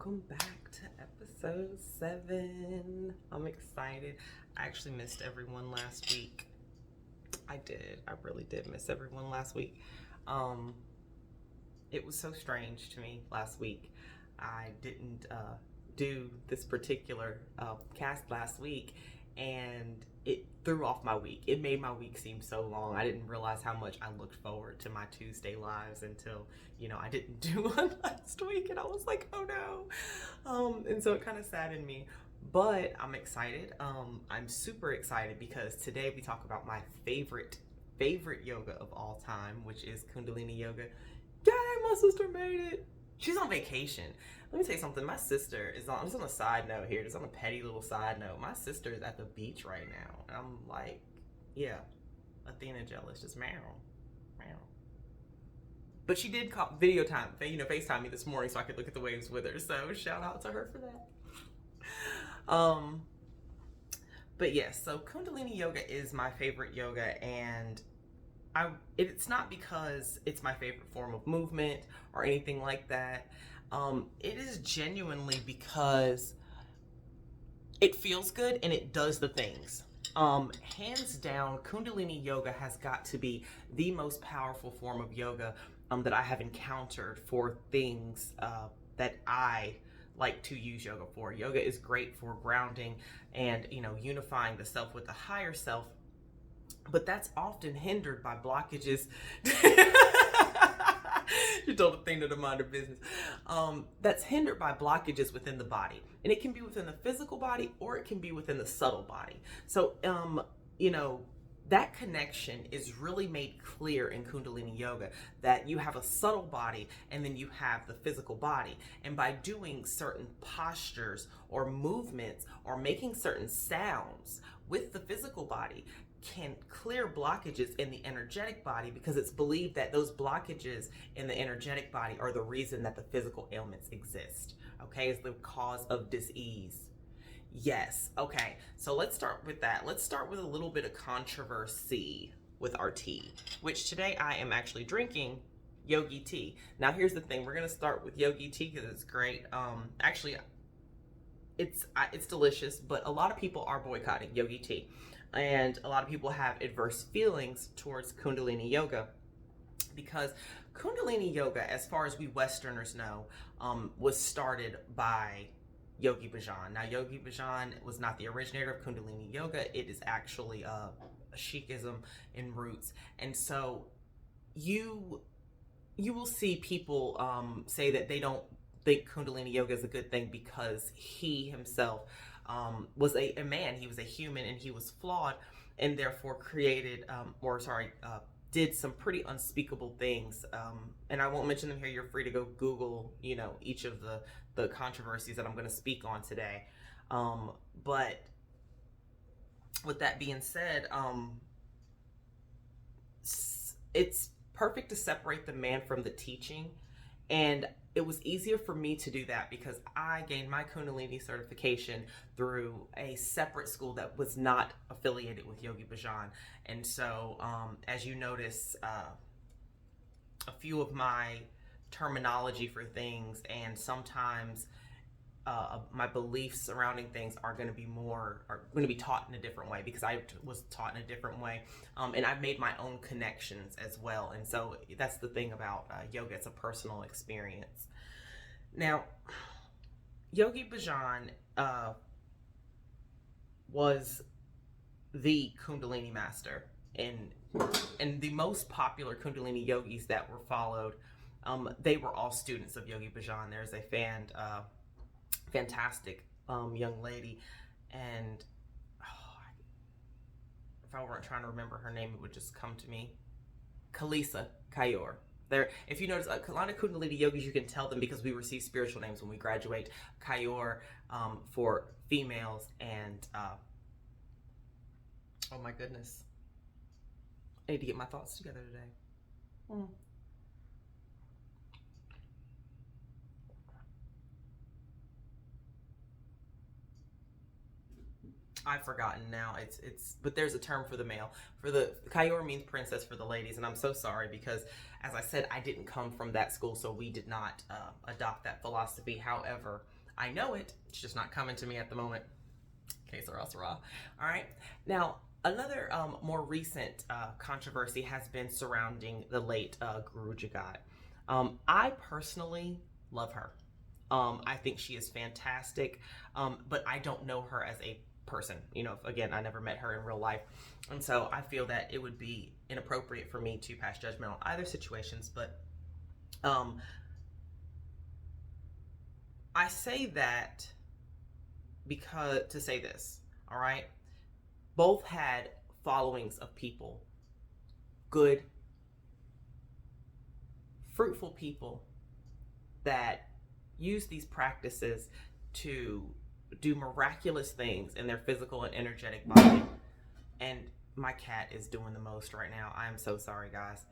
welcome back to episode 7. I'm excited. I actually missed everyone last week. I really did miss everyone last week. It was so strange to me last week. I didn't do this particular cast last week, and it threw off my week. It made my week seem so long. I didn't realize how much I looked forward to my Tuesday lives until, I didn't do one last week, and I was like, oh no. And so it kind of saddened me. But I'm excited. I'm super excited because today we talk about my favorite yoga of all time, which is Kundalini yoga. Yay, my sister made it. She's on vacation. Let me tell you something. My sister is on, just on a side note here, just on a petty little side note. My sister is at the beach right now. And I'm like, yeah, Athena jealous, just meow, meow. But she did call FaceTime me this morning so I could look at the waves with her. So shout out to her for that. But yes, so Kundalini yoga is my favorite yoga, and it's not because it's my favorite form of movement or anything like that. It is genuinely because it feels good and it does the things. Hands down, Kundalini yoga has got to be the most powerful form of yoga that I have encountered for things that I like to use yoga for. Yoga is great for grounding and, unifying the self with the higher self. But that's often hindered by blockages. You told Athena to mind her business. That's hindered by blockages within the body. And it can be within the physical body or it can be within the subtle body. So, that connection is really made clear in Kundalini yoga, that you have a subtle body and then you have the physical body. And by doing certain postures or movements or making certain sounds with the physical body, can clear blockages in the energetic body, because it's believed that those blockages in the energetic body are the reason that the physical ailments exist. Okay, it's the cause of dis-ease. Yes. Okay, so let's start with that. Let's start with a little bit of controversy with our tea, which today I am actually drinking yogi tea. Now here's the thing, we're gonna start with yogi tea because it's great. Actually, it's delicious, but a lot of people are boycotting yogi tea. And a lot of people have adverse feelings towards Kundalini yoga because Kundalini yoga, as far as we Westerners know, was started by Yogi Bhajan. Now, Yogi Bhajan was not the originator of Kundalini yoga. It is actually a Sikhism in roots. And so you will see people say that they don't think Kundalini yoga is a good thing because he himself was a man. He was a human and he was flawed, and therefore did some pretty unspeakable things. And I won't mention them here. You're free to go Google, each of the controversies that I'm going to speak on today. But with that being said, it's perfect to separate the man from the teaching. And it was easier for me to do that because I gained my Kundalini certification through a separate school that was not affiliated with Yogi Bhajan. And so, as you notice, a few of my terminology for things and sometimes my beliefs surrounding things are going to be taught in a different way because I was taught in a different way, and I've made my own connections as well. And so that's the thing about yoga; it's a personal experience. Now, Yogi Bhajan was the Kundalini master, and the most popular Kundalini yogis that were followed, they were all students of Yogi Bhajan. There's a fantastic young lady, and if I weren't trying to remember her name, it would just come to me. Kalisa Kayor. There, if you notice, a lot of Kundalini yogis, you can tell them because we receive spiritual names when we graduate. Kayor for females, and oh my goodness, I need to get my thoughts together today. I've forgotten now. But there's a term for the male. For the Kayor means princess for the ladies, and I'm so sorry because, as I said, I didn't come from that school, so we did not adopt that philosophy. However, I know it. It's just not coming to me at the moment. Okay, Sarah, Sarah. All right. Now, another more recent controversy has been surrounding the late Guru Jagat. I personally love her. I think she is fantastic, but I don't know her as a person. You know, again, I never met her in real life. And so I feel that it would be inappropriate for me to pass judgment on either situations. But I say that because to say this, all right? Both had followings of people, good, fruitful people that use these practices to do miraculous things in their physical and energetic body. And my cat is doing the most right now. I am so sorry, guys.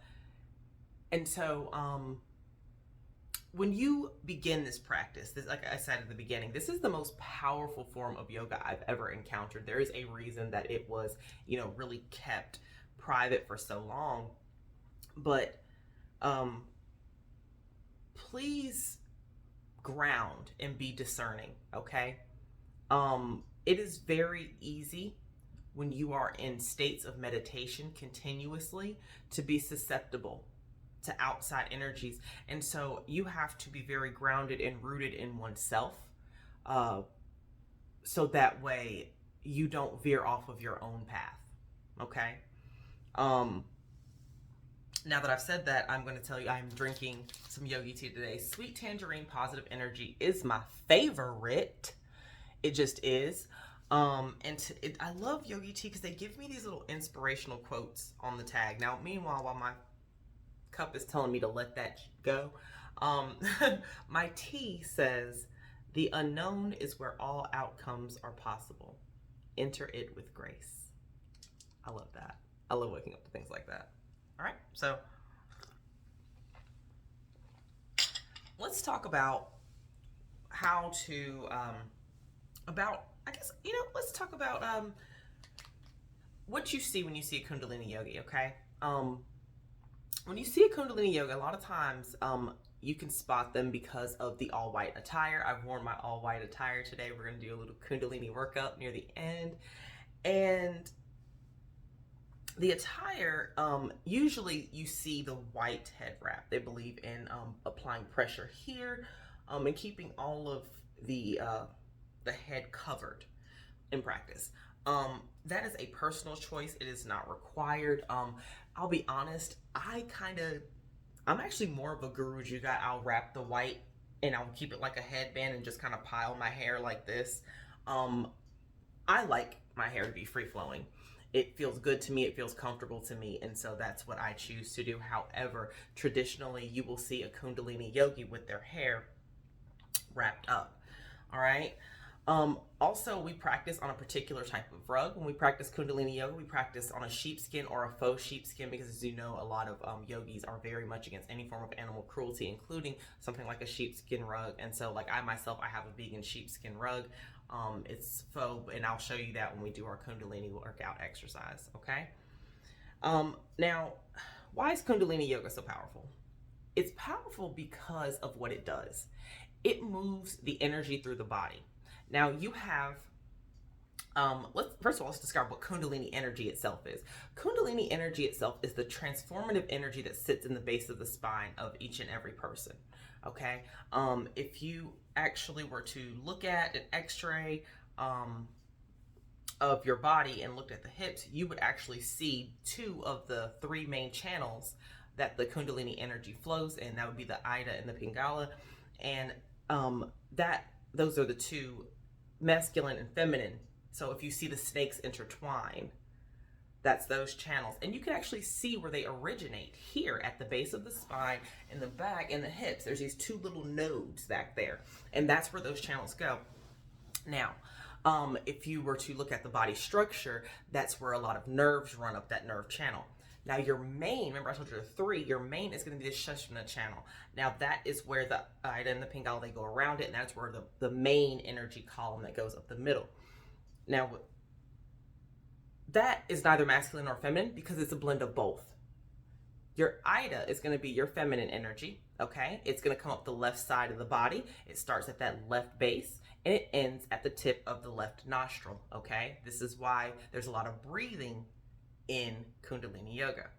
And so when you begin this practice, this, like I said at the beginning, this is the most powerful form of yoga I've ever encountered. There is a reason that it was, really kept private for so long. But please ground and be discerning, okay? It is very easy when you are in states of meditation continuously to be susceptible to outside energies. And so you have to be very grounded and rooted in oneself, so that way you don't veer off of your own path, okay? Now that I've said that, I'm going to tell you I'm drinking some yogi tea today. Sweet Tangerine Positive Energy is my favorite. It just is. I love yogi tea because they give me these little inspirational quotes on the tag. Now, meanwhile, while my cup is telling me to let that go, my tea says, "The unknown is where all outcomes are possible. Enter it with grace." I love that. I love waking up to things like that. All right, so let's talk about how to, let's talk about what you see when you see a Kundalini yogi, okay? When you see a Kundalini yogi, a lot of times you can spot them because of the all-white attire. I've worn my all-white attire today. We're going to do a little Kundalini workout near the end. And the attire, usually you see the white head wrap. They believe in applying pressure here and keeping all of the head covered in practice. That is a personal choice. It is not required. I'll be honest, I'm actually more of a Guru Jagat. I'll wrap the white and I'll keep it like a headband and just kind of pile my hair like this. I like my hair to be free-flowing. It feels good to me, it feels comfortable to me, and so that's what I choose to do. However, traditionally, you will see a Kundalini yogi with their hair wrapped up, all right? Also, we practice on a particular type of rug. When we practice Kundalini yoga, we practice on a sheepskin or a faux sheepskin because, as you know, a lot of yogis are very much against any form of animal cruelty, including something like a sheepskin rug. And so, like I myself, I have a vegan sheepskin rug. It's faux, and I'll show you that when we do our Kundalini workout exercise, okay? Now, why is Kundalini yoga so powerful? It's powerful because of what it does. It moves the energy through the body. Now you have, let's describe what Kundalini energy itself is. Kundalini energy itself is the transformative energy that sits in the base of the spine of each and every person, okay? If you actually were to look at an x-ray of your body and looked at the hips, you would actually see two of the three main channels that the Kundalini energy flows in. That would be the Ida and the Pingala, and those are the two, masculine and feminine. So if you see the snakes intertwine, that's those channels. And you can actually see where they originate here at the base of the spine, in the back, and the hips. There's these two little nodes back there, and that's where those channels go. Now, if you were to look at the body structure, that's where a lot of nerves run up that nerve channel. Now your main, remember I told you there are three, your main is going to be the Sushumna channel. Now that is where the Ida and the Pingala, they go around it, and that's where the main energy column that goes up the middle. Now that is neither masculine nor feminine because it's a blend of both. Your Ida is going to be your feminine energy, okay? It's going to come up the left side of the body. It starts at that left base and it ends at the tip of the left nostril, okay? This is why there's a lot of breathing in Kundalini Yoga.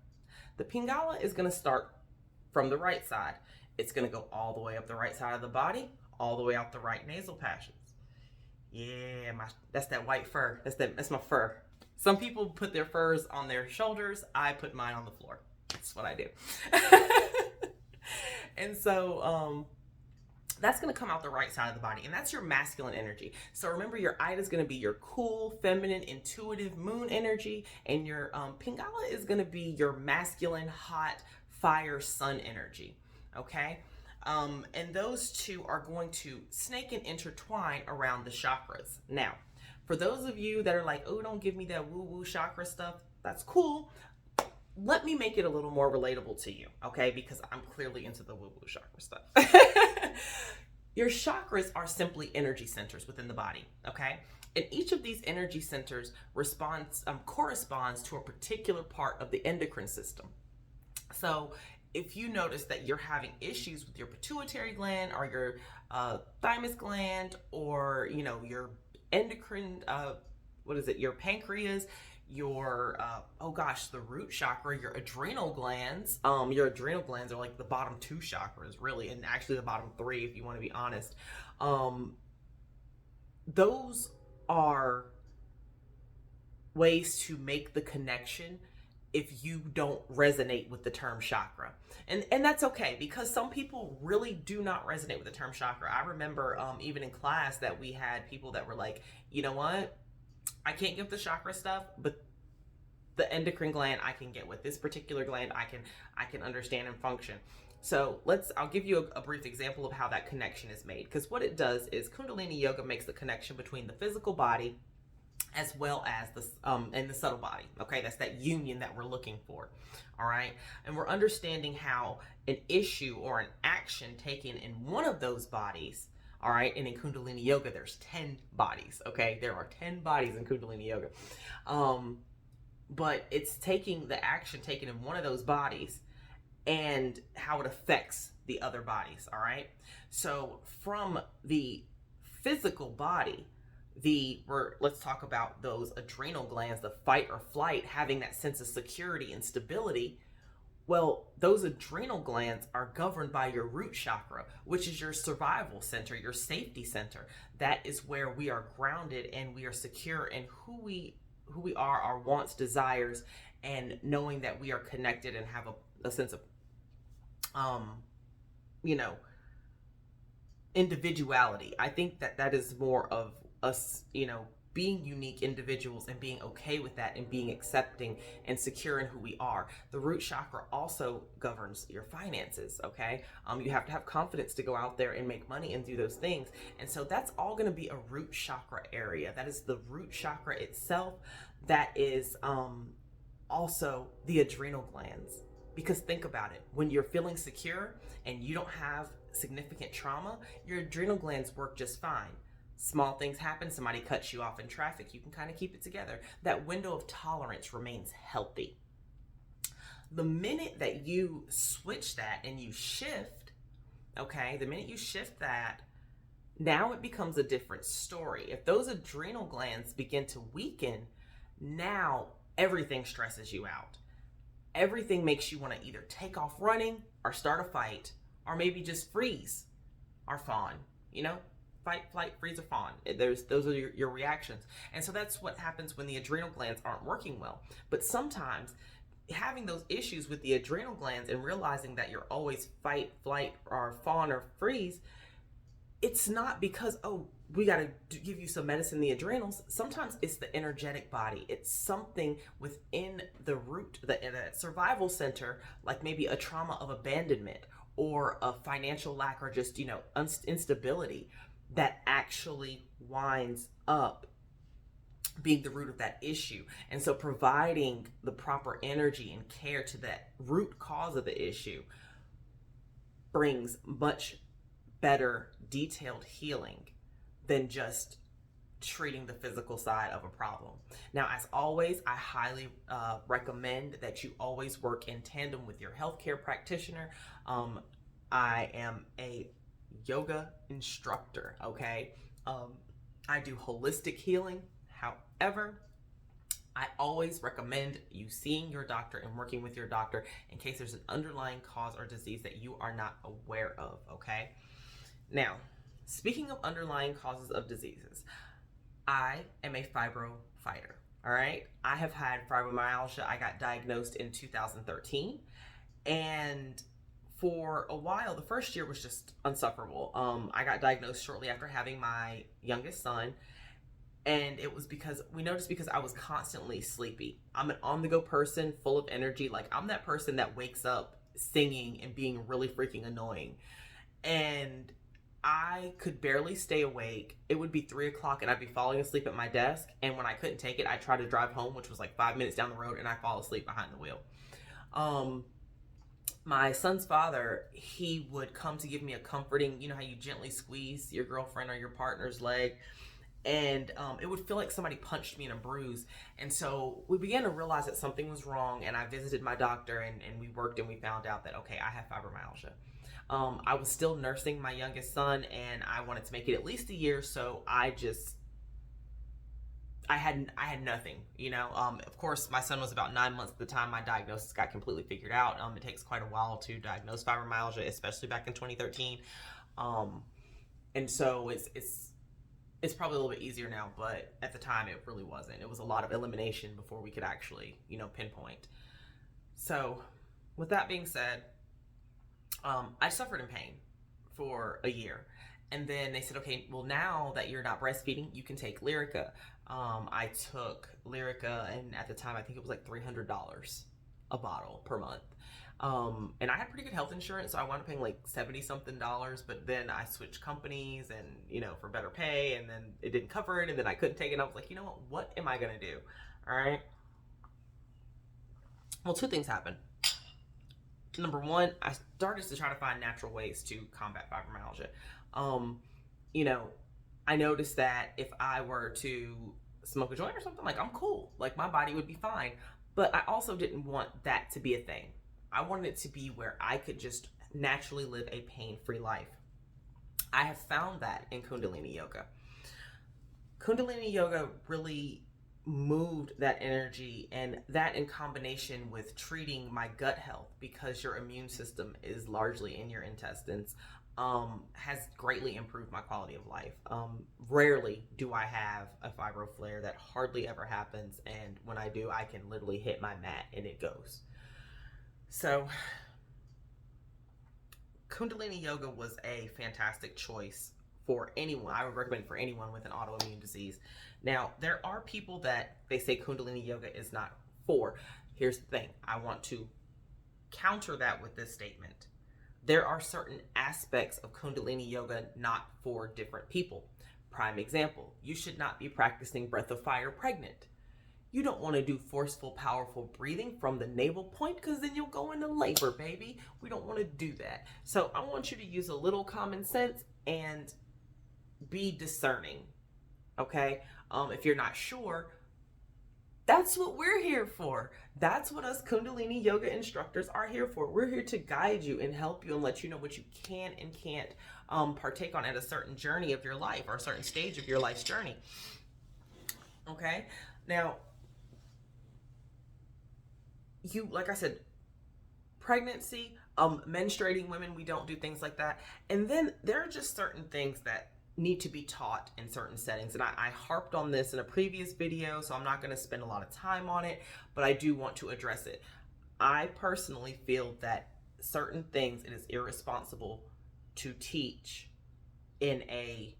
The Pingala is going to start from the right side. It's going to go all the way up the right side of the body, all the way out the right nasal passages. Yeah, that's that white fur. That's my fur. Some people put their furs on their shoulders. I put mine on the floor. That's what I do. And so that's going to come out the right side of the body, and that's your masculine energy. So remember, your Ida is going to be your cool, feminine, intuitive moon energy, and your Pingala is going to be your masculine, hot, fire, sun energy. Okay? And those two are going to snake and intertwine around the chakras. Now, for those of you that are like, oh, don't give me that woo-woo chakra stuff, that's cool. Let me make it a little more relatable to you, okay? Because I'm clearly into the woo-woo chakra stuff. Your chakras are simply energy centers within the body, okay? And each of these energy centers corresponds to a particular part of the endocrine system. So if you notice that you're having issues with your pituitary gland or your thymus gland, or your endocrine, your pancreas, your the root chakra, your adrenal glands. Your adrenal glands are like the bottom two chakras, really, and actually the bottom three, if you want to be honest. Those are ways to make the connection if you don't resonate with the term chakra. And that's okay, because some people really do not resonate with the term chakra. I remember even in class that we had people that were like, you know what? I can't get the chakra stuff, but the endocrine gland I can get with. This particular gland I can understand and function. So I'll give you a brief example of how that connection is made. Because what it does is Kundalini Yoga makes the connection between the physical body as well as the subtle body. Okay, that's that union that we're looking for. All right, and we're understanding how an issue or an action taken in one of those bodies. All right, and in Kundalini Yoga, there's 10 bodies. Okay, there are 10 bodies in Kundalini Yoga, but it's taking the action taken in one of those bodies and how it affects the other bodies. All right, so from the physical body, let's talk about those adrenal glands, the fight or flight, having that sense of security and stability. Well, those adrenal glands are governed by your root chakra, which is your survival center, your safety center. That is where we are grounded and we are secure in who we are, our wants, desires, and knowing that we are connected and have a sense of individuality. I think that is more of us, being unique individuals and being okay with that and being accepting and secure in who we are. The root chakra also governs your finances, okay? You have to have confidence to go out there and make money and do those things. And so that's all going to be a root chakra area. That is the root chakra itself. That is also the adrenal glands. Because think about it, when you're feeling secure and you don't have significant trauma, your adrenal glands work just fine. Small things happen, somebody cuts you off in traffic, you can kind of keep it together. That window of tolerance remains healthy. The minute that you switch that and you shift, okay, the minute you shift that, now it becomes a different story. If those adrenal glands begin to weaken, now everything stresses you out. Everything makes you want to either take off running or start a fight, or maybe just freeze or fawn, fight, flight, freeze, or fawn. Those are your reactions. And so that's what happens when the adrenal glands aren't working well. But sometimes having those issues with the adrenal glands and realizing that you're always fight, flight, or fawn, or freeze, it's not because, we got to give you some medicine in the adrenals. Sometimes it's the energetic body. It's something within the root, the survival center, like maybe a trauma of abandonment or a financial lack or just, instability, that actually winds up being the root of that issue. And so providing the proper energy and care to that root cause of the issue brings much better detailed healing than just treating the physical side of a problem. Now, as always, I highly recommend that you always work in tandem with your healthcare practitioner. I am a yoga instructor, okay? I do holistic healing. However, I always recommend you seeing your doctor and working with your doctor in case there's an underlying cause or disease that you are not aware of, okay? Now, speaking of underlying causes of diseases, I am a fibro fighter, all right? I have had fibromyalgia. I got diagnosed in 2013, and for a while, the first year was just insufferable. I got diagnosed shortly after having my youngest son, and it was because I was constantly sleepy. I'm an on-the-go person, full of energy. Like, I'm that person that wakes up singing and being really freaking annoying. And I could barely stay awake. It would be 3 o'clock and I'd be falling asleep at my desk. And when I couldn't take it, I'd try to drive home, which was like 5 minutes down the road, and I'd fall asleep behind the wheel. My son's father, he would come to give me a comforting, you know how you gently squeeze your girlfriend or your partner's leg, and it would feel like somebody punched me in a bruise. And so we began to realize that something was wrong, and I visited my doctor, and we worked, and we found out that, okay, I have fibromyalgia. I was still nursing my youngest son, and I wanted to make it at least a year, so I had nothing, you know. Of course, my son was about 9 months at the time my diagnosis got completely figured out. It takes quite a while to diagnose fibromyalgia, especially back in 2013. And so it's probably a little bit easier now, but at the time it really wasn't. It was a lot of elimination before we could actually, you know, pinpoint. So with that being said, I suffered in pain for a year. And then they said, okay, well, now that you're not breastfeeding, you can take Lyrica. I took Lyrica, and at the time, I think it was like $300 a bottle per month. And I had pretty good health insurance, so I wound up paying like 70 something dollars, but then I switched companies and, you know, for better pay, and then it didn't cover it, and then I couldn't take it. And I was like, you know what am I going to do? All right. Well, two things happened. Number one, I started to try to find natural ways to combat fibromyalgia. You know, I noticed that if I were to smoke a joint or something, like, I'm cool. Like, my body would be fine. But I also didn't want that to be a thing. I wanted it to be where I could just naturally live a pain-free life. I have found that in Kundalini Yoga. Kundalini Yoga really moved that energy, and that in combination with treating my gut health, because your immune system is largely in your intestines, has greatly improved my quality of life. Rarely do I have a fibro flare. That hardly ever happens, and when I do, I can literally hit my mat and it goes. So Kundalini Yoga was a fantastic choice for anyone. I would recommend for anyone with an autoimmune disease. Now, there are people that they say Kundalini Yoga is not for. Here's the thing. I want to counter that with this statement. There are certain aspects of Kundalini Yoga not for different people. Prime example, you should not be practicing breath of fire pregnant. You don't want to do forceful, powerful breathing from the navel point, because then you'll go into labor, baby. We don't want to do that. So I want you to use a little common sense and be discerning, okay? If you're not sure, that's what we're here for. That's what us Kundalini Yoga instructors are here for. We're here to guide you and help you and let you know what you can and can't partake on at a certain journey of your life, or a certain stage of your life's journey. Okay? Now, like I said, pregnancy, menstruating women, we don't do things like that. And then there are just certain things that need to be taught in certain settings. And I harped on this in a previous video, so I'm not going to spend a lot of time on it, but I do want to address it. I personally feel that certain things it is irresponsible to teach in a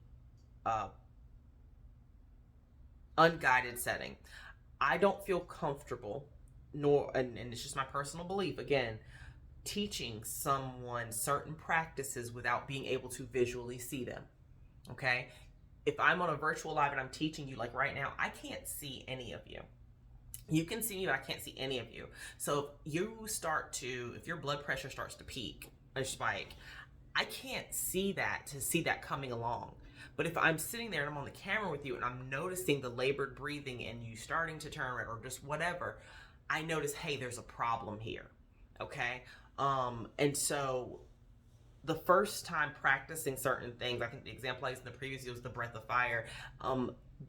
unguided setting. I don't feel comfortable, and it's just my personal belief, again, teaching someone certain practices without being able to visually see them. Okay, if I'm on a virtual live and I'm teaching you, like right now, I can't see any of you. You can see me, but I can't see any of you. So if your blood pressure starts to peak or spike, I can't see that coming along. But if I'm sitting there and I'm on the camera with you and I'm noticing the labored breathing and you starting to turn red or just whatever, I notice, hey, there's a problem here. Okay. And so the first time practicing certain things, I think the example I used in the previous was the breath of fire.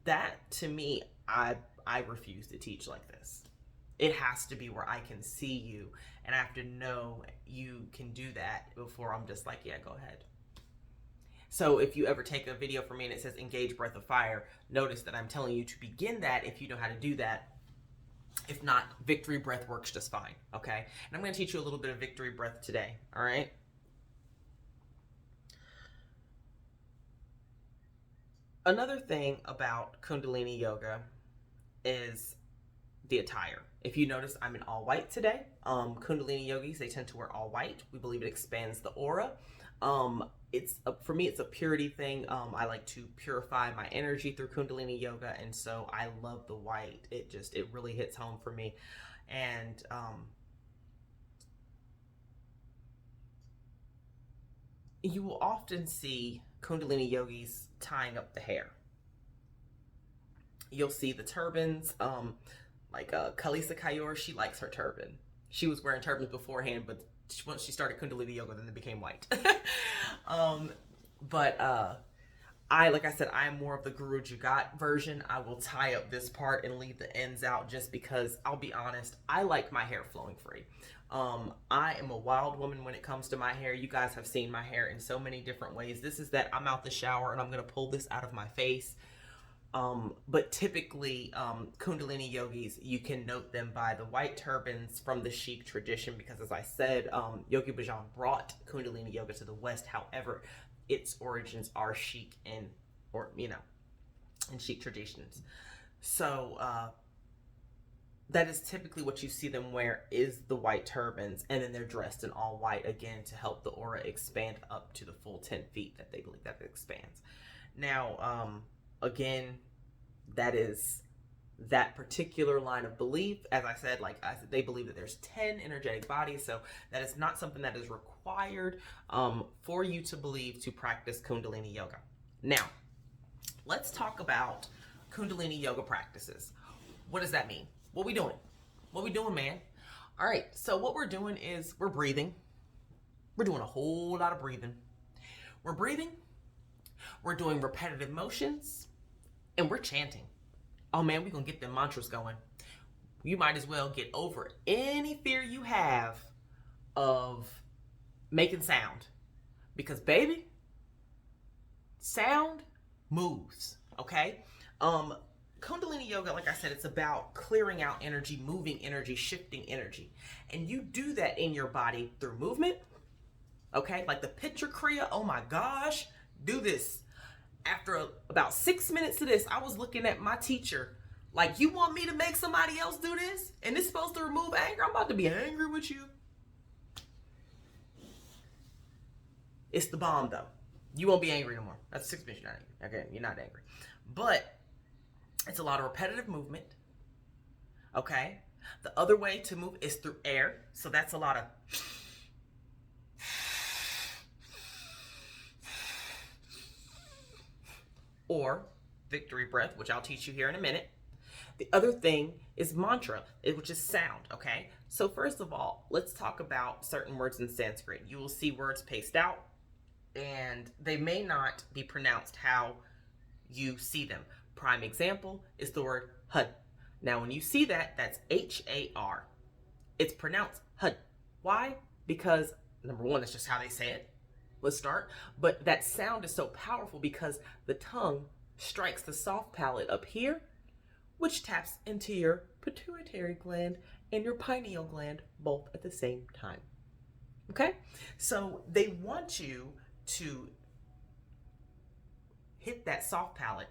That to me, I refuse to teach like this. It has to be where I can see you and I have to know you can do that before I'm just like, yeah, go ahead. So if you ever take a video from me and it says engage breath of fire, notice that I'm telling you to begin that if you know how to do that. If not, victory breath works just fine, okay? And I'm going to teach you a little bit of victory breath today, all right? Another thing about Kundalini yoga is the attire. If you notice, I'm in all white today. Kundalini yogis, they tend to wear all white. We believe it expands the aura. For me, it's a purity thing. I like to purify my energy through Kundalini yoga, and so I love the white. It really hits home for me. And you will often see Kundalini yogis tying up the hair. You'll see the turbans, like Kalisa Kayor, she likes her turban. She was wearing turbans beforehand, but once she started Kundalini yoga, then it became white. Like I said, I am more of the Guru Jugat version. I will tie up this part and leave the ends out just because, I'll be honest, I like my hair flowing free. I am a wild woman when it comes to my hair. You guys have seen my hair in so many different ways. This is that I'm out the shower and I'm going to pull this out of my face. But typically, Kundalini yogis, you can note them by the white turbans from the Sikh tradition, because as I said, Yogi Bhajan brought Kundalini yoga to the West. However, its origins are Sikh in Sikh traditions. So, that is typically what you see them wear, is the white turbans, and then they're dressed in all white again to help the aura expand up to the full 10 feet that they believe that it expands. Now, again, that is that particular line of belief. As I said, they believe that there's 10 energetic bodies, so that is not something that is required for you to believe to practice Kundalini yoga. Now, let's talk about Kundalini yoga practices. What does that mean? What we doing? What we doing, man? All right, so what we're doing is we're breathing. We're doing a whole lot of breathing. We're breathing. We're doing repetitive motions, and we're chanting. Oh man, we're gonna get them mantras going. You might as well get over any fear you have of making sound, because baby, sound moves, okay? Kundalini yoga, like I said, it's about clearing out energy, moving energy, shifting energy. And you do that in your body through movement, okay? Like the picture Kriya, oh my gosh, do this. After about 6 minutes of this, I was looking at my teacher like, you want me to make somebody else do this? And it's supposed to remove anger? I'm about to be angry with you. It's the bomb, though. You won't be angry no more. That's 6 minutes, you're not angry. Okay, you're not angry. But it's a lot of repetitive movement, okay? The other way to move is through air. So that's a lot of... or victory breath, which I'll teach you here in a minute. The other thing is mantra, which is sound, okay? So first of all, let's talk about certain words in Sanskrit. You will see words spaced out, and they may not be pronounced how you see them. Prime example is the word hud. Now, when you see that, that's H-A-R. It's pronounced hud. Why? Because, number one, that's just how they say it. Let's start. But that sound is so powerful because the tongue strikes the soft palate up here, which taps into your pituitary gland and your pineal gland both at the same time. Okay? So they want you to hit that soft palate,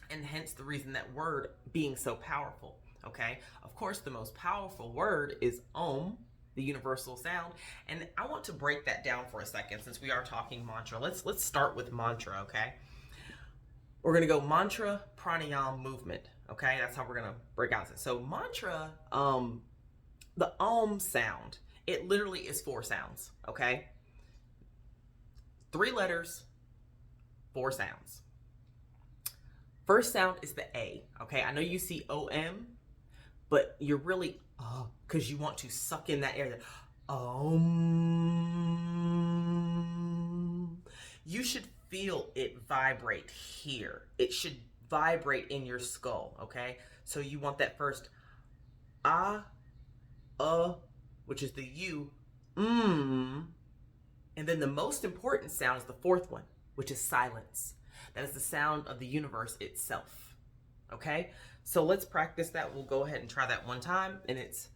and hence the reason that word being so powerful. Okay? Of course, the most powerful word is Om, the universal sound. And I want to break that down for a second since we are talking mantra. Let's start with mantra, okay? We're going to go mantra, pranayama, movement, okay? That's how we're going to break out this. So mantra, the Om sound, it literally is 4 sounds, okay? 3 letters, 4 sounds. First sound is the A, okay? I know you see OM, but you're really, because you want to suck in that air. You should feel it vibrate here. It should vibrate in your skull, okay? So you want that first which is the U, and then the most important sound is the fourth one, which is silence. That is the sound of the universe itself, okay? So let's practice that. We'll go ahead and try that one time, and it's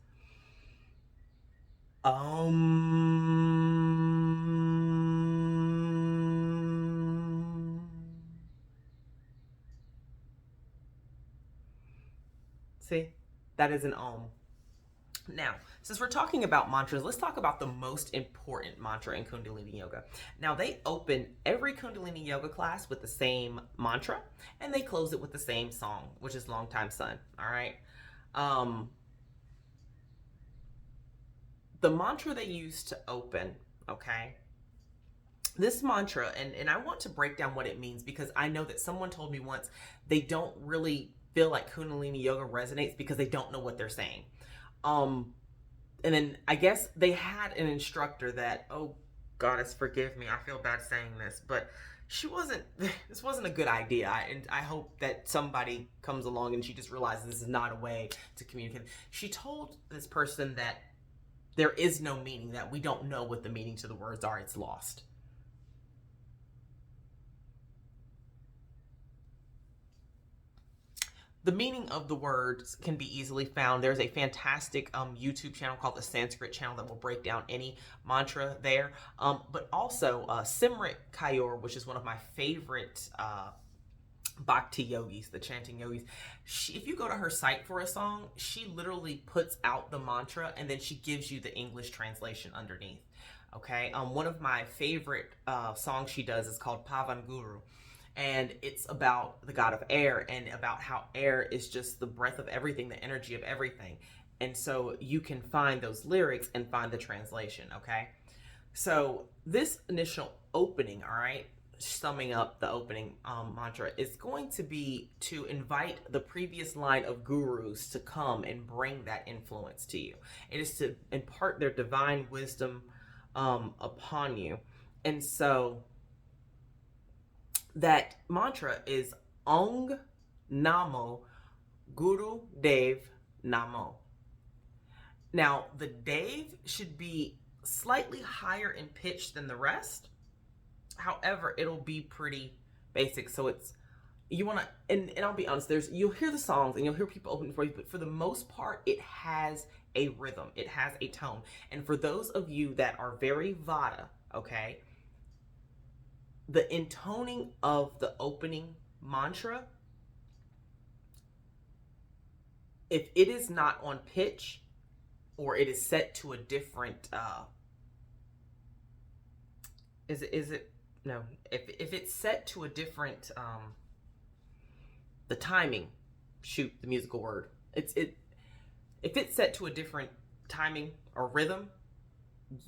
See, that is an Om. Now, since we're talking about mantras, let's talk about the most important mantra in Kundalini Yoga. Now, they open every Kundalini Yoga class with the same mantra, and they close it with the same song, which is Long Time Sun, all right? The mantra they use to open, okay? This mantra, and I want to break down what it means, because I know that someone told me once they don't really feel like Kundalini Yoga resonates because they don't know what they're saying. And then I guess they had an instructor that, oh goddess, forgive me, I feel bad saying this, but this wasn't a good idea. And I hope that somebody comes along and she just realizes this is not a way to communicate. She told this person that there is no meaning, that we don't know what the meaning to the words are, it's lost. The meaning of the words can be easily found. There's a fantastic YouTube channel called the Sanskrit channel that will break down any mantra there. But also Simrit Kaur, which is one of my favorite Bhakti yogis, the chanting yogis. If you go to her site for a song, she literally puts out the mantra and then she gives you the English translation underneath. Okay, one of my favorite songs she does is called Pavan Guru. And it's about the god of air and about how air is just the breath of everything, the energy of everything. And so you can find those lyrics and find the translation, okay? So this initial opening, all right, summing up the opening mantra, is going to be to invite the previous line of gurus to come and bring that influence to you. It is to impart their divine wisdom upon you. And so that mantra is Ong Namo Guru Dev Namo. Now, the Dev should be slightly higher in pitch than the rest. However, it'll be pretty basic. So it's, you want to, and I'll be honest, you'll hear the songs and you'll hear people open for you, but for the most part, it has a rhythm. It has a tone. And for those of you that are very Vata, okay, the intoning of the opening mantra, if it is not on pitch or it is set to a different, if it's set to a different, the timing, shoot, the musical word, if it's set to a different timing or rhythm,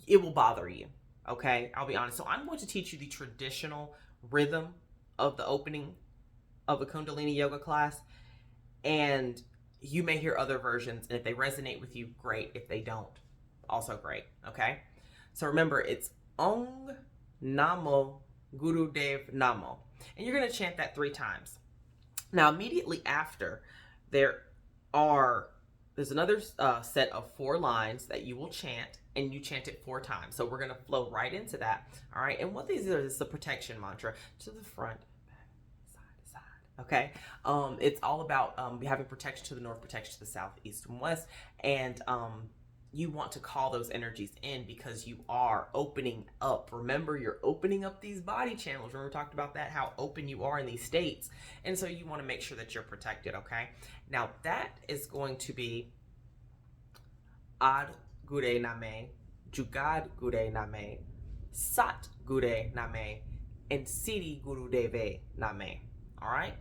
it will bother you. Okay, I'll be honest. So I'm going to teach you the traditional rhythm of the opening of a Kundalini Yoga class, and you may hear other versions, and if they resonate with you, great. If they don't, also great. Okay, so remember, it's Ong Namo Guru Dev Namo, and you're going to chant that 3 times. Now, immediately after, there's another set of 4 lines that you will chant, and you chant it 4 times. So we're going to flow right into that. All right. And what these are is the protection mantra: to the front, back, side to side. Okay. It's all about having protection to the north, protection to the south, east, and west. And you want to call those energies in because you are opening up. Remember, you're opening up these body channels. Remember, we talked about that, how open you are in these states. And so you want to make sure that you're protected. Okay. Now that is going to be Ad Gure Name, Jugad Gure Name, Sat Gure Name, and Siddhi Guru Deve Name. All right?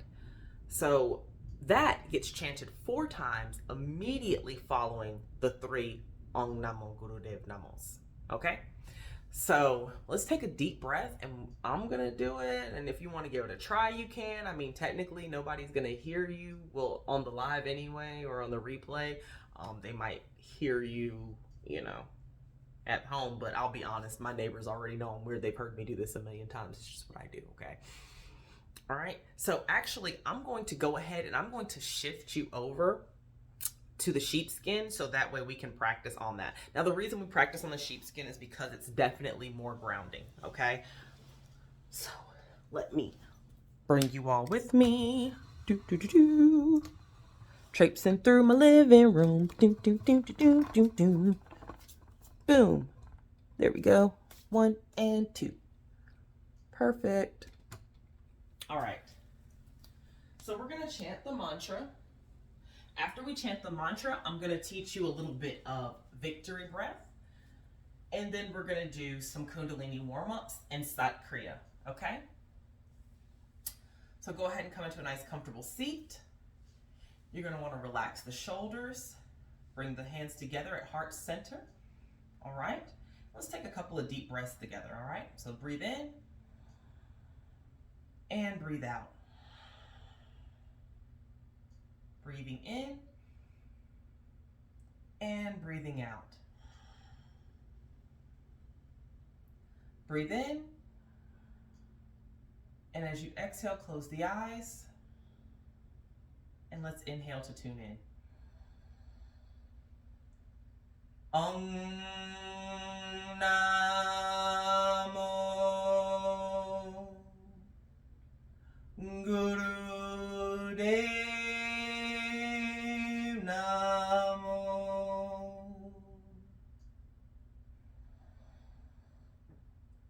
So that gets chanted 4 times immediately following the 3 Ong Namo Guru Dev Namos. Okay? So let's take a deep breath, and I'm gonna do it. And if you want to give it a try, you can. I mean, technically, nobody's gonna hear you. Well, on the live anyway, or on the replay, they might hear you, at home. But I'll be honest, my neighbors already know I'm weird. They've heard me do this a million times. It's just what I do. Okay. All right. So actually, I'm going to go ahead and I'm going to shift you over to the sheepskin so that way we can practice on that. Now, the reason we practice on the sheepskin is because it's definitely more grounding, okay? So let me bring you all with me. Do, do, do, do. Traipsing through my living room. Do, do, do, do, do, do, do. Boom. There we go. 1 and 2. Perfect. All right. So we're going to chant the mantra. After we chant the mantra, I'm going to teach you a little bit of victory breath. And then we're going to do some Kundalini warm-ups and Sat Kriya, okay? So go ahead and come into a nice comfortable seat. You're going to want to relax the shoulders. Bring the hands together at heart center. All right? Let's take a couple of deep breaths together, all right? So breathe in and breathe out. Breathing in and breathing out. Breathe in, and as you exhale, close the eyes, and let's inhale to tune in. Om Namo Guru Dev.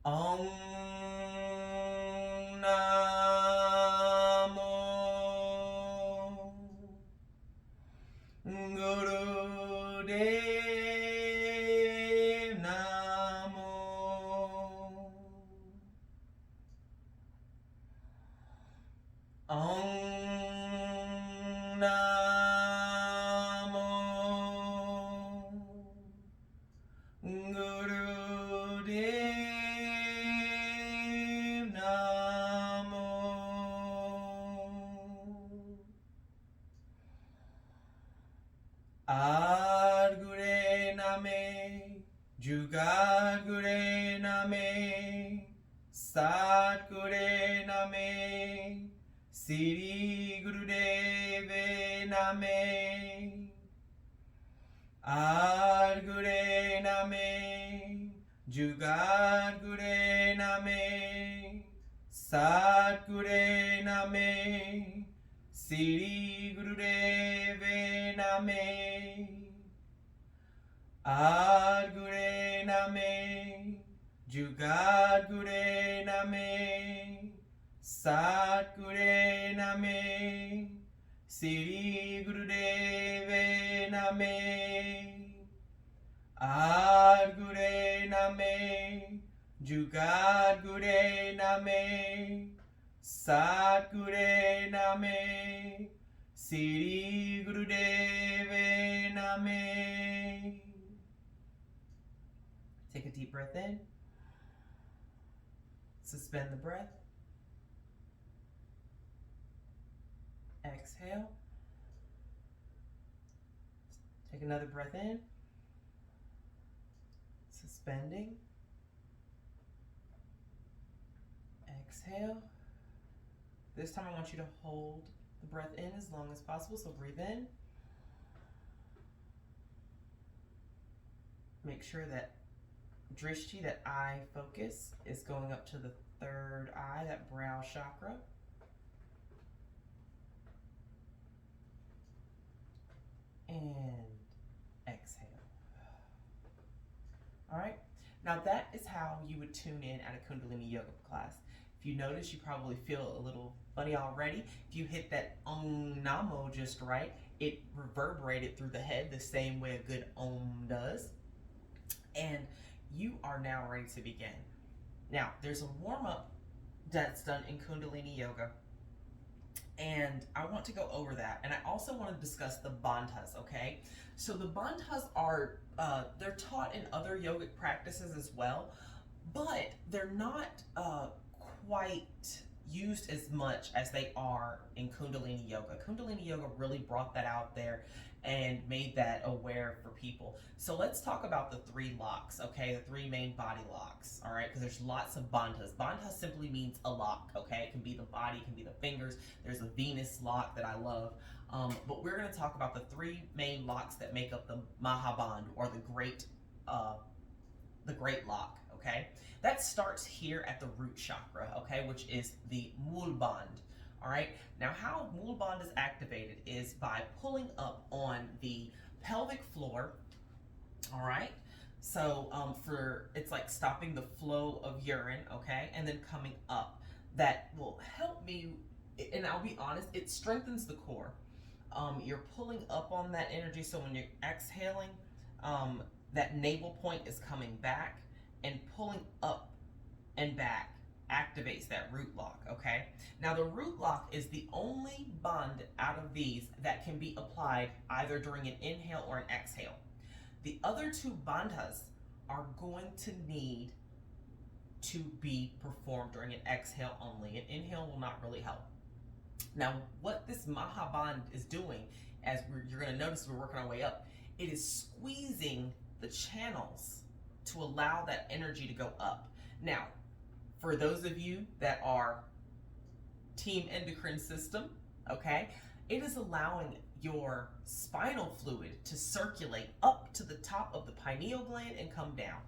Om Namo Guru Dev Namo. Om Namo Guru Dev. Ad Gure Name, Jugat Gure Name, Sat Gure Name, Siri Gurudeve Name. Ad Gure Name, Jugat Gure Name, Sat Gure Name, Siri Gurudeve Name. Ad Gure Name, Jugat Gure Name, Sat Gure Name, Siri Gurudeve Name. Ad Gure Name, Jugat Gure Name, Sat Gure Name, Siri Gurudeve Name. Take a deep breath in. Suspend the breath. Exhale. Take another breath in. Suspending. Exhale. This time I want you to hold the breath in as long as possible. So breathe in. Make sure that drishti, that eye focus, is going up to the third eye, that brow chakra. And exhale. All right. Now that is how you would tune in at a Kundalini yoga class. If you notice, you probably feel a little funny already. If you hit that Om Namo just right, it reverberated through the head the same way a good Om does. And you are now ready to begin. Now, there's a warm-up that's done in Kundalini yoga, and I want to go over that. And I also want to discuss the bandhas, okay? So the bandhas are, they're taught in other yogic practices as well, but they're not quite used as much as they are in Kundalini yoga. Kundalini yoga really brought that out there and made that aware for people. So let's talk about the three locks, okay? The three main body locks, all right? Because there's lots of bandhas. Bandha simply means a lock, okay? It can be the body, it can be the fingers. There's a Venus lock that I love. But we're going to talk about the three main locks that make up the Mahaband, or the great lock, okay? That starts here at the root chakra, okay, which is the Mulband, all right? Now, how Mulband is activated is by pulling up on the pelvic floor, all right? So it's like stopping the flow of urine, okay, and then coming up. That will help me, and I'll be honest, it strengthens the core. You're pulling up on that energy, so when you're exhaling, that navel point is coming back, and pulling up and back activates that root lock, okay? Now, the root lock is the only bond out of these that can be applied either during an inhale or an exhale. The other two bandhas are going to need to be performed during an exhale only. An inhale will not really help. Now, what this Mahaband is doing, as you're going to notice we're working our way up, it is squeezing the channels to allow that energy to go up. Now, for those of you that are team endocrine system, okay, it is allowing your spinal fluid to circulate up to the top of the pineal gland and come down.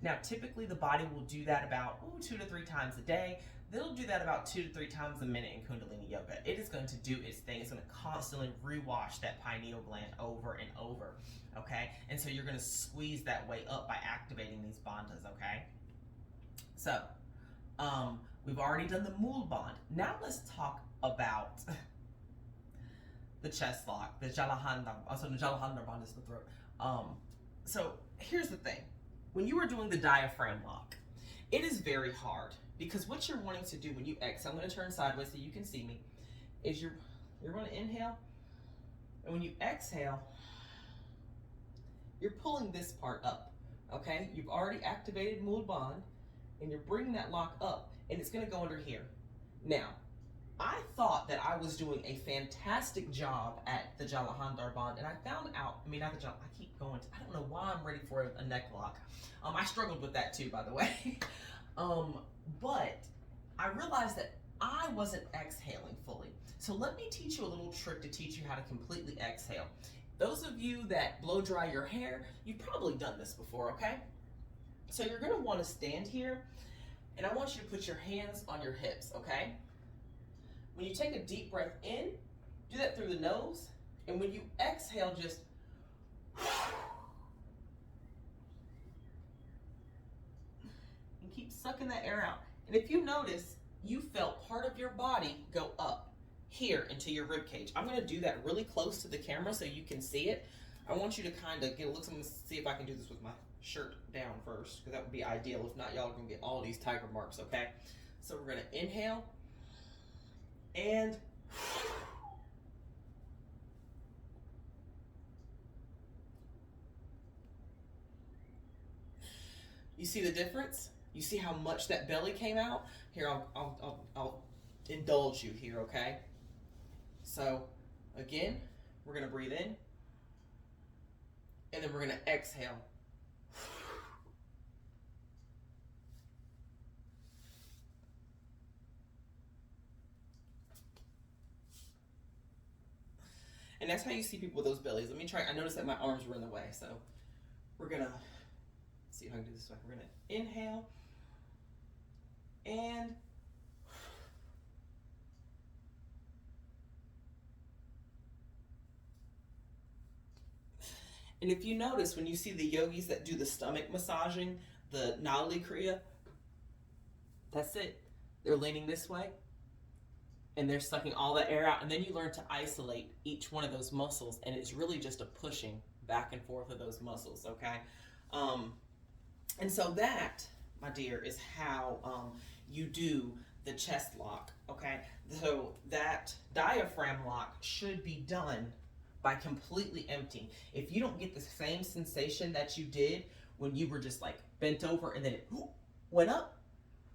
Now, typically the body will do that about 2 to 3 times a day. They'll do that about 2 to 3 times a minute in Kundalini yoga. It is going to do its thing. It's going to constantly rewash that pineal gland over and over, okay? And so you're going to squeeze that way up by activating these bandhas, okay? So, we've already done the Mulband. Now let's talk about the chest lock, the Jalandhar. Also, the Jalandhar band is the throat. So here's the thing. When you are doing the diaphragm lock, it is very hard, because what you're wanting to do when you exhale, I'm going to turn sideways so you can see me, is you're going to inhale, and when you exhale, you're pulling this part up, okay? You've already activated Mulband, and you're bringing that lock up, and it's going to go under here. Now, I thought that I was doing a fantastic job at the Jalandhar band, and I found out, I keep going, I don't know why I'm ready for a neck lock. I struggled with that too, by the way. But I realized that I wasn't exhaling fully. So let me teach you a little trick to teach you how to completely exhale. Those of you that blow dry your hair, you've probably done this before, okay? So you're gonna wanna stand here, and I want you to put your hands on your hips, okay? When you take a deep breath in, do that through the nose, and when you exhale, just and keep sucking that air out. And if you notice, you felt part of your body go up here into your rib cage. I'm going to do that really close to the camera so you can see it. I want you to kind of get a look. I'm going to see if I can do this with my shirt down first, because that would be ideal. If not, y'all are going to get all these tiger marks, okay? So we're going to inhale and you see the difference? You see how much that belly came out? Here, I'll indulge you here, okay? So, again, we're gonna breathe in, and then we're gonna exhale. And that's how you see people with those bellies. Let me try. I noticed that my arms were in the way, so we're gonna see if I can do this way. We're gonna inhale and if you notice, when you see the yogis that do the stomach massaging, the Nali Kriya, that's it. They're leaning this way, and they're sucking all that air out, and then you learn to isolate each one of those muscles, and it's really just a pushing back and forth of those muscles, okay? And so that, my dear, is how you do the chest lock, okay? So that diaphragm lock should be done by completely emptying. If you don't get the same sensation that you did when you were just like bent over and then it went up,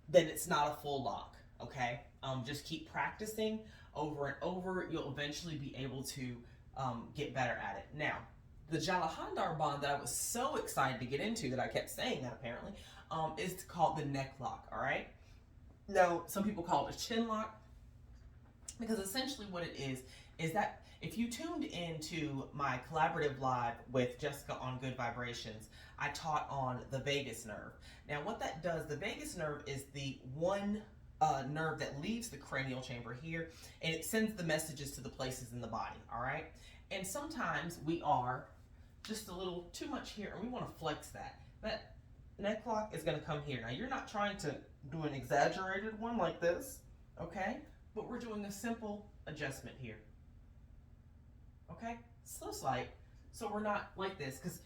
then it's not a full lock, okay? Just keep practicing over and over. You'll eventually be able to get better at it. Now, the Jalandhar band that I was so excited to get into, that I kept saying that apparently, is called the neck lock, all right? Now, some people call it a chin lock, because essentially what it is that if you tuned into my collaborative live with Jessica on Good Vibrations, I taught on the vagus nerve. Now what that does, the vagus nerve is the one nerve that leaves the cranial chamber here, and it sends the messages to the places in the body, all right? And sometimes we are just a little too much here, and we want to flex that. That neck lock is going to come here. Now you're not trying to do an exaggerated one like this, okay? But we're doing a simple adjustment here. Okay? So slight. So we're not like this, because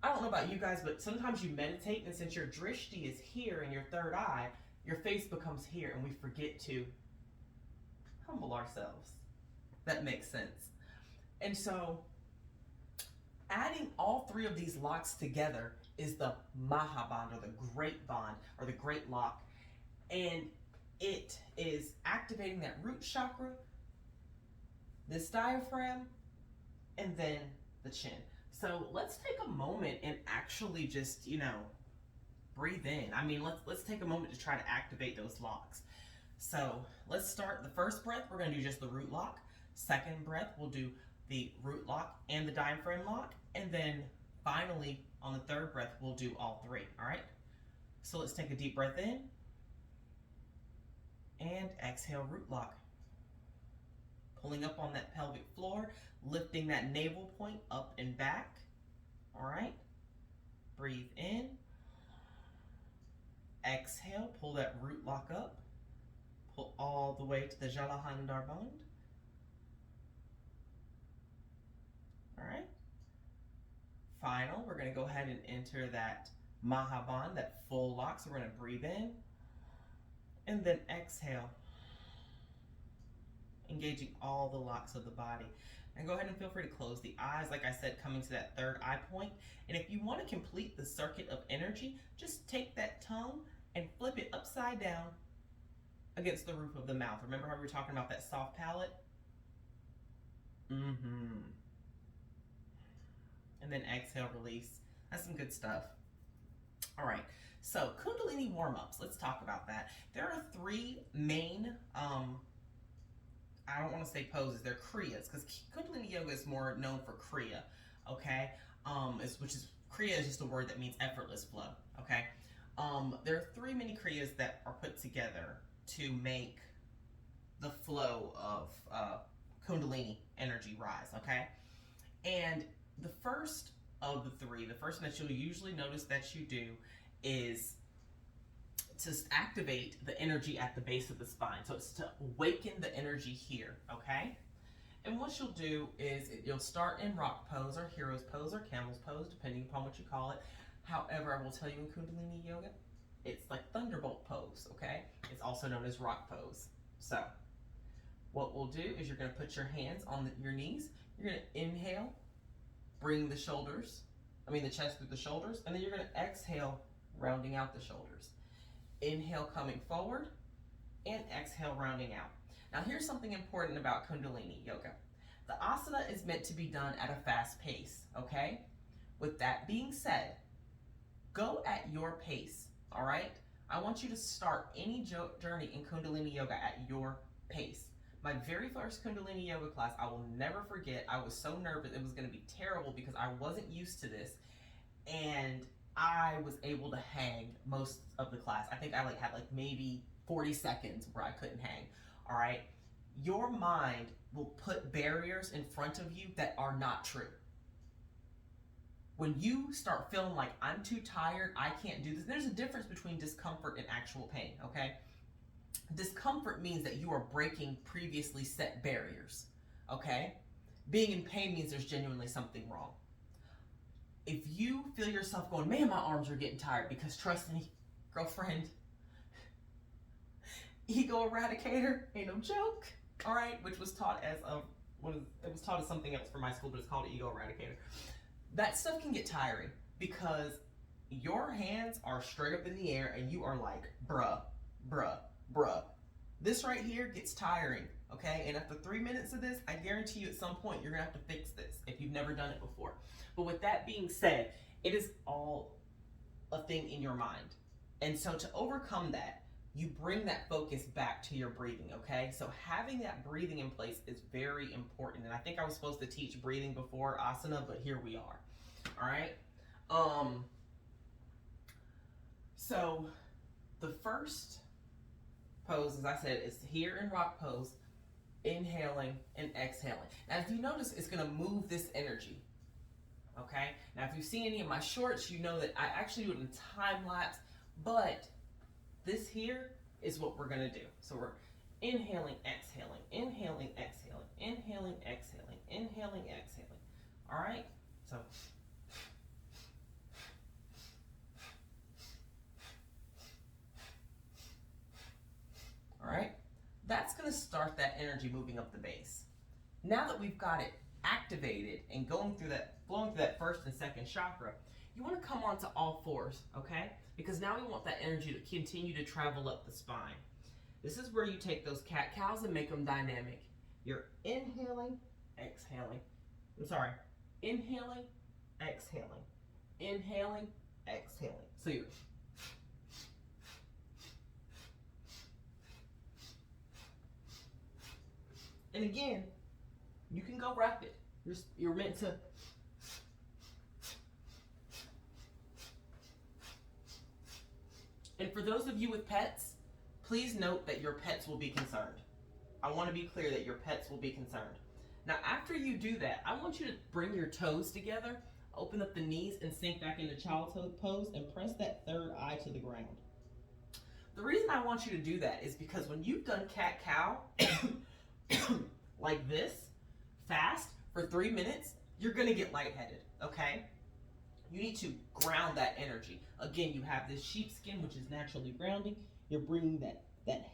I don't know about you guys, but sometimes you meditate, and since your drishti is here in your third eye, your face becomes here, and we forget to humble ourselves. That makes sense. And so adding all three of these locks together is the Mahaband, or the Great Bond, or the Great Lock. And it is activating that root chakra, this diaphragm, and then the chin. So let's take a moment and actually just, breathe in. I mean, let's take a moment to try to activate those locks. So let's start the first breath. We're going to do just the root lock. Second breath, we'll do the root lock and the diaphragm lock. And then finally, on the third breath, we'll do all three. All right? So let's take a deep breath in. And exhale, root lock. Pulling up on that pelvic floor, lifting that navel point up and back. All right. Breathe in. Exhale, pull that root lock up. Pull all the way to the Jalandhar band. All right. Final, we're going to go ahead and enter that Mahaband, that full lock. So we're going to breathe in. And then exhale, engaging all the locks of the body. And go ahead and feel free to close the eyes, like I said, coming to that third eye point. And if you want to complete the circuit of energy, just take that tongue and flip it upside down against the roof of the mouth. Remember how we were talking about that soft palate? And then exhale, release. That's some good stuff. All right. So Kundalini warm-ups, let's talk about that. There are three main, I don't want to say poses, they're Kriyas, because Kundalini Yoga is more known for Kriya, okay? Kriya is just a word that means effortless flow, okay? There are three mini Kriyas that are put together to make the flow of Kundalini energy rise, okay? And the first of the three, the first one that you'll usually notice that you do is to activate the energy at the base of the spine. So it's to awaken the energy here, okay? And what you'll do is you'll start in rock pose or hero's pose or camel's pose, depending upon what you call it. However, I will tell you in Kundalini Yoga, it's like thunderbolt pose, okay? It's also known as rock pose. So what we'll do is you're going to put your hands on your knees. You're going to inhale, bring the chest through the shoulders, and then you're going to exhale, rounding out the shoulders. Inhale, coming forward, and exhale, rounding out. Now here's something important about Kundalini Yoga. The asana is meant to be done at a fast pace, okay? With that being said, go at your pace, all right? I want you to start any journey in Kundalini Yoga at your pace. My very first Kundalini Yoga class, I will never forget. I was so nervous. It was going to be terrible because I wasn't used to this. And I was able to hang most of the class. I think I had maybe 40 seconds where I couldn't hang. All right. Your mind will put barriers in front of you that are not true. When you start feeling like I'm too tired, I can't do this, there's a difference between discomfort and actual pain, okay? Discomfort means that you are breaking previously set barriers, okay? Being in pain means there's genuinely something wrong. If you feel yourself going, man, my arms are getting tired, because trust me, girlfriend, ego eradicator ain't no joke, all right? Which was taught as it was taught as something else for my school, but it's called ego eradicator. That stuff can get tiring because your hands are straight up in the air and you are like, bruh, bruh, bruh. This right here gets tiring, okay? And after 3 minutes of this, I guarantee you at some point you're gonna have to fix this if you've never done it before. But with that being said, it is all a thing in your mind. And so to overcome that, you bring that focus back to your breathing, okay? So having that breathing in place is very important. And I think I was supposed to teach breathing before asana, but here we are. All right. So the first pose, as I said, is here in rock pose, inhaling and exhaling. Now, if you notice, it's gonna move this energy. Okay. Now, if you've seen any of my shorts, you know that I actually do it in time lapse, but this here is what we're gonna do. So we're inhaling, exhaling, inhaling, exhaling, inhaling, exhaling, inhaling, exhaling. All right. So. All right, that's going to start that energy moving up the base. Now that we've got it activated and flowing through that first and second chakra, you want to come onto all fours, okay? Because now we want that energy to continue to travel up the spine. This is where you take those cat-cows and make them dynamic. You're inhaling, exhaling. Inhaling, exhaling. Inhaling, exhaling. So you're... And again, you can go rapid. You're meant to. And for those of you with pets, please note that your pets will be concerned. I want to be clear that your pets will be concerned. Now, after you do that, I want you to bring your toes together, open up the knees, and sink back into child's pose and press that third eye to the ground. The reason I want you to do that is because when you've done cat-cow, like this, fast, for 3 minutes, you're gonna get lightheaded, okay? You need to ground that energy. Again, you have this sheepskin, which is naturally grounding. You're bringing that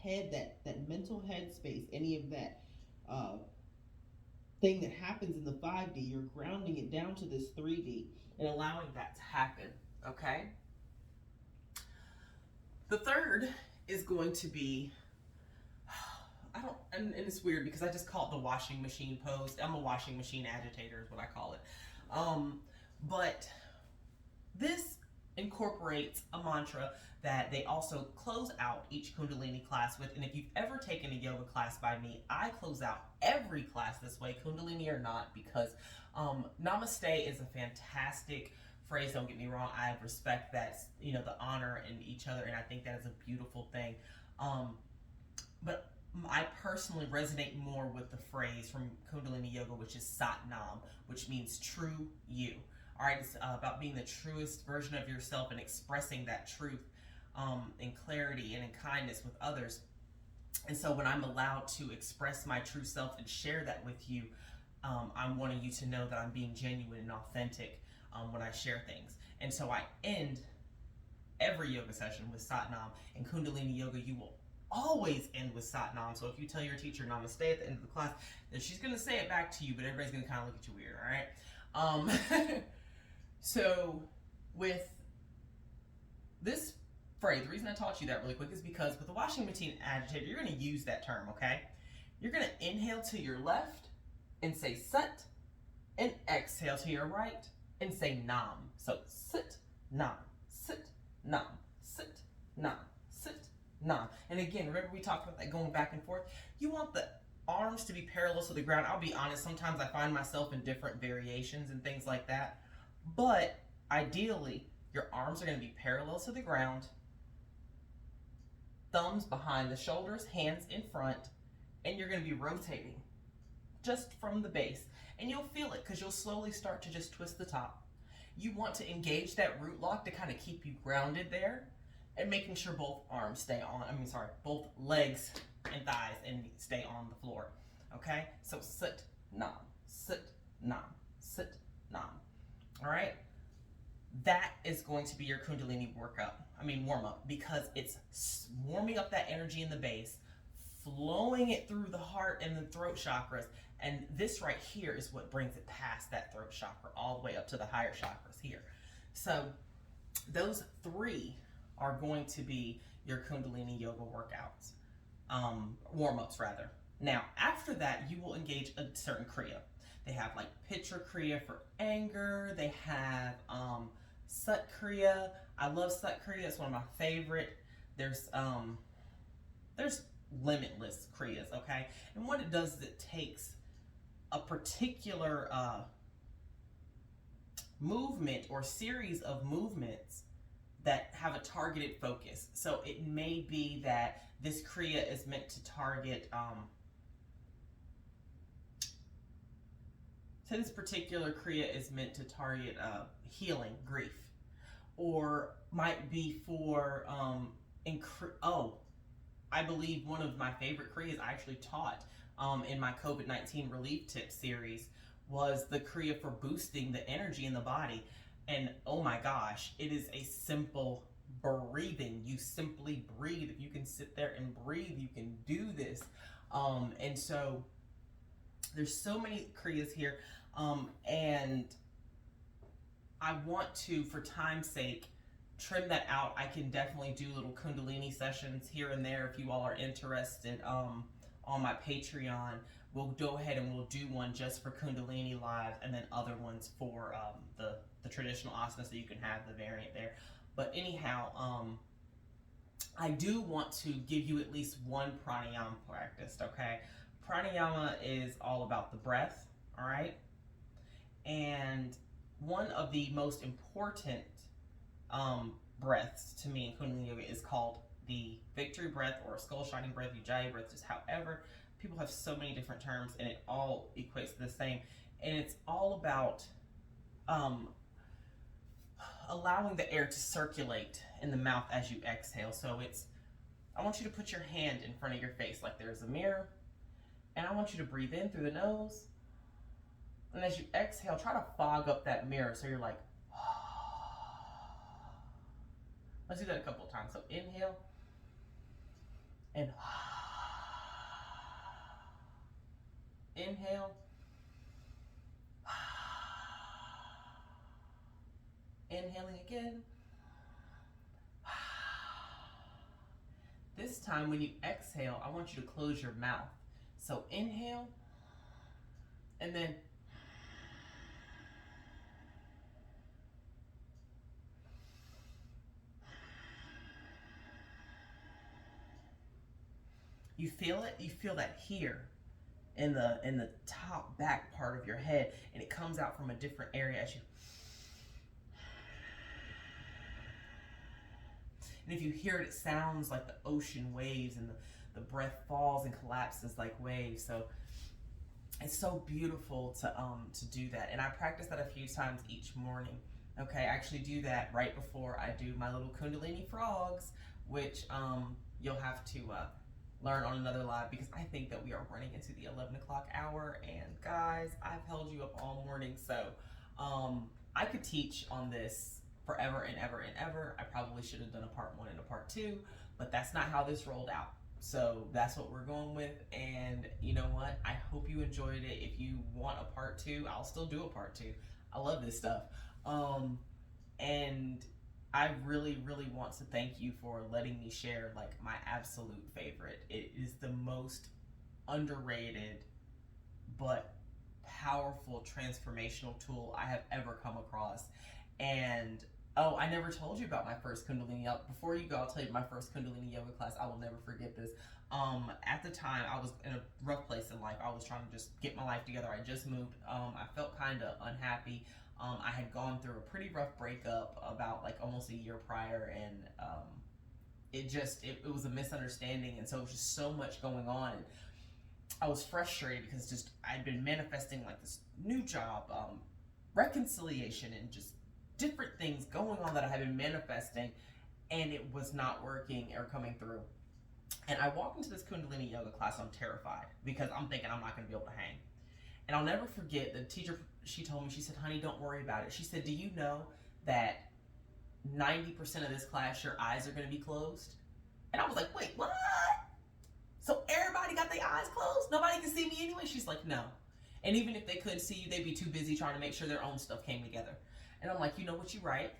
head, that mental head space, any of that thing that happens in the 5D, you're grounding it down to this 3D and allowing that to happen, okay? The third is going to be, and it's weird because I just call it the washing machine pose. I'm a washing machine agitator is what I call it. But this incorporates a mantra that they also close out each Kundalini class with. And if you've ever taken a yoga class by me, I close out every class this way, Kundalini or not, because Namaste is a fantastic phrase. Don't get me wrong. I respect that, the honor in each other. And I think that is a beautiful thing. But I personally resonate more with the phrase from Kundalini Yoga, which is Sat Nam, which means true you. All right, it's about being the truest version of yourself and expressing that truth in clarity and in kindness with others. And so when I'm allowed to express my true self and share that with you, I'm wanting you to know that I'm being genuine and authentic when I share things. And so I end every yoga session with Sat Nam. In Kundalini Yoga, you will always end with Sat Nam. So if you tell your teacher Namaste at the end of the class, then she's going to say it back to you, but everybody's going to kind of look at you weird, all right? So with this phrase, the reason I taught you that really quick is because with the washing machine agitator, you're going to use that term, okay? You're going to inhale to your left and say Sat, and exhale to your right and say Nam. So sit, Nam, sit, Nam, sit, Nam, sit, Nam. And again, remember we talked about that going back and forth? You want the arms to be parallel to the ground. I'll be honest, sometimes I find myself in different variations and things like that. But ideally, your arms are going to be parallel to the ground, thumbs behind the shoulders, hands in front, and you're going to be rotating just from the base. And you'll feel it because you'll slowly start to just twist the top. You want to engage that root lock to kind of keep you grounded there and making sure both arms stay on, both legs and thighs and stay on the floor. Okay? So sit, Nam, sit, Nam, sit, Nam. All right? That is going to be your Kundalini warm up, because it's warming up that energy in the base, flowing it through the heart and the throat chakras. And this right here is what brings it past that throat chakra all the way up to the higher chakras here. So those 3 are going to be your Kundalini yoga workouts, warm-ups rather. Now, after that, you will engage a certain Kriya. They have like Pitra Kriya for anger. They have Sat Kriya. I love Sat Kriya. It's one of my favorite. There's limitless Kriyas, okay? And what it does is it takes a particular movement or series of movements that have a targeted focus. So it may be that this Kriya is meant to target, so this particular Kriya is meant to target healing, grief, or might be for, I believe one of my favorite Kriyas I actually taught in my COVID-19 relief tip series was the Kriya for boosting the energy in the body. And oh my gosh, it is a simple breathing. You simply breathe. If you can sit there and breathe, you can do this. And so there's so many Kriyas here. And I want to, for time's sake, trim that out. I can definitely do little Kundalini sessions here and there if you all are interested. On my Patreon, we'll go ahead and we'll do one just for Kundalini live, and then other ones for the traditional asanas, so you can have the variant there. But anyhow, I do want to give you at least one pranayama practice, okay? Pranayama is all about the breath, all right? And one of the most important breaths to me in Kundalini Yoga is called the victory breath or skull shining breath, ujjayi breath, just however. People have so many different terms and it all equates to the same. And it's all about allowing the air to circulate in the mouth as you exhale. So I want you to put your hand in front of your face like there's a mirror, and I want you to breathe in through the nose. And as you exhale, try to fog up that mirror so you're like, let's do that a couple of times. So inhale and inhale, inhaling again. This time when you exhale, I want you to close your mouth. So inhale, and then you feel it? You feel that here in the top back part of your head, and it comes out from a different area as you. And if you hear it, it sounds like the ocean waves, and the breath falls and collapses like waves. So it's so beautiful to do that. And I practice that a few times each morning. Okay, I actually do that right before I do my little Kundalini frogs, which you'll have to learn on another live, because I think that we are running into the 11 o'clock hour, and guys, I've held you up all morning, so I could teach on this forever and ever and ever. I probably should have done a part 1 and a part 2, but that's not how this rolled out. So that's what we're going with, and you know what? I hope you enjoyed it. If you want a part 2, I'll still do a part 2. I love this stuff. And I really, really want to thank you for letting me share like my absolute favorite. It is the most underrated but powerful transformational tool I have ever come across. And oh, I never told you about my first Kundalini. Before you go, I'll tell you my first Kundalini yoga class. I will never forget this. At the time, I was in a rough place in life. I was trying to just get my life together. I just moved. I felt kind of unhappy. I had gone through a pretty rough breakup about like almost a year prior, and it was a misunderstanding, and so it was just so much going on, and I was frustrated because just I'd been manifesting like this new job, reconciliation, and just different things going on that I had been manifesting, and it was not working or coming through. And I walked into this Kundalini yoga class. I'm terrified because I'm thinking I'm not going to be able to hang. And I'll never forget, the teacher, she told me, she said, honey, don't worry about it. She said, do you know that 90% of this class, your eyes are going to be closed? And I was like, wait, what? So everybody got their eyes closed? Nobody can see me anyway? She's like, no. And even if they could see you, they'd be too busy trying to make sure their own stuff came together. And I'm like, you know what, you're right.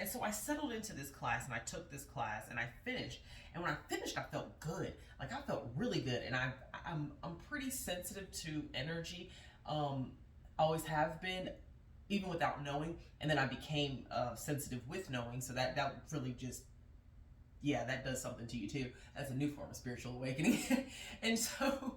And so I settled into this class and I took this class and I finished. And when I finished, I felt good. Like I felt really good. And I'm pretty sensitive to energy. Always have been, even without knowing. And then I became sensitive with knowing. So that really just, yeah, that does something to you too. That's a new form of spiritual awakening. And so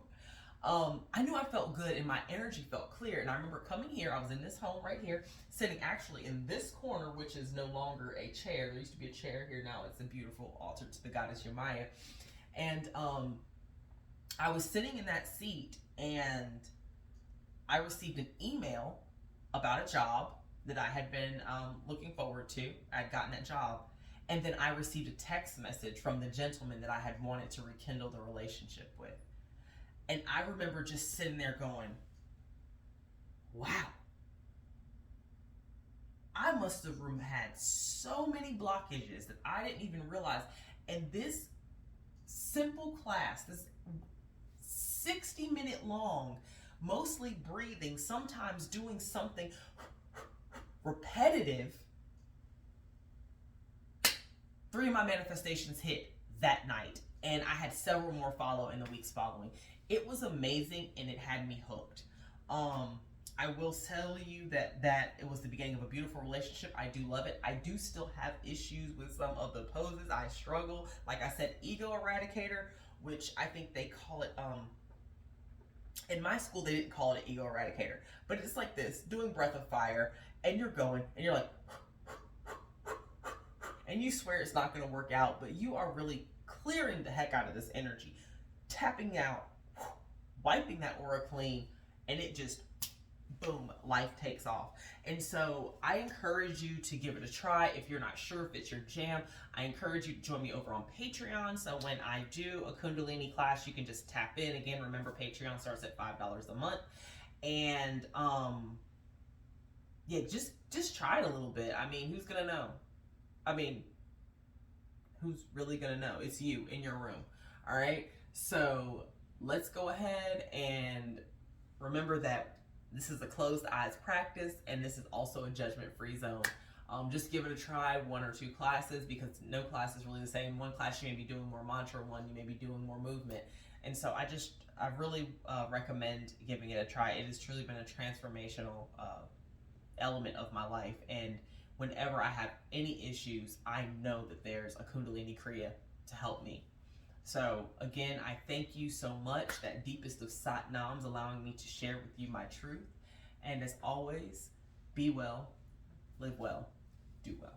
I knew I felt good and my energy felt clear. And I remember coming here, I was in this home right here, sitting actually in this corner, which is no longer a chair. There used to be a chair here. Now it's a beautiful altar to the goddess Yamaya. And I was sitting in that seat and I received an email about a job that I had been looking forward to. I'd gotten that job. And then I received a text message from the gentleman that I had wanted to rekindle the relationship with. And I remember just sitting there going, wow, I must have had so many blockages that I didn't even realize. And this simple class, this 60-minute long, mostly breathing, sometimes doing something repetitive, 3 of my manifestations hit that night. And I had several more follow in the weeks following. It was amazing and it had me hooked. I will tell you that it was the beginning of a beautiful relationship. I do love it. I do still have issues with some of the poses. I struggle. Like I said, ego eradicator, which I think they call it, in my school they didn't call it an ego eradicator, but it's like this, doing breath of fire, and you're going, and you're like, and you swear it's not going to work out, but you are really clearing the heck out of this energy, tapping out, wiping that aura clean, and it just, boom, life takes off. And so I encourage you to give it a try. If you're not sure if it's your jam, I encourage you to join me over on Patreon. So when I do a Kundalini class, you can just tap in. Again, remember Patreon starts at $5 a month. And yeah, just try it a little bit. I mean, who's gonna know? I mean, who's really gonna know? It's you in your room. All right, so let's go ahead and remember that this is a closed eyes practice, and this is also a judgment-free zone. Just give it a try, 1 or 2 classes, because no class is really the same. One class you may be doing more mantra, one you may be doing more movement. And so I really recommend giving it a try. It has truly been a transformational element of my life. And whenever I have any issues, I know that there's a Kundalini Kriya to help me. So again, I thank you so much, that deepest of Satnams, allowing me to share with you my truth. And as always, be well, live well, do well.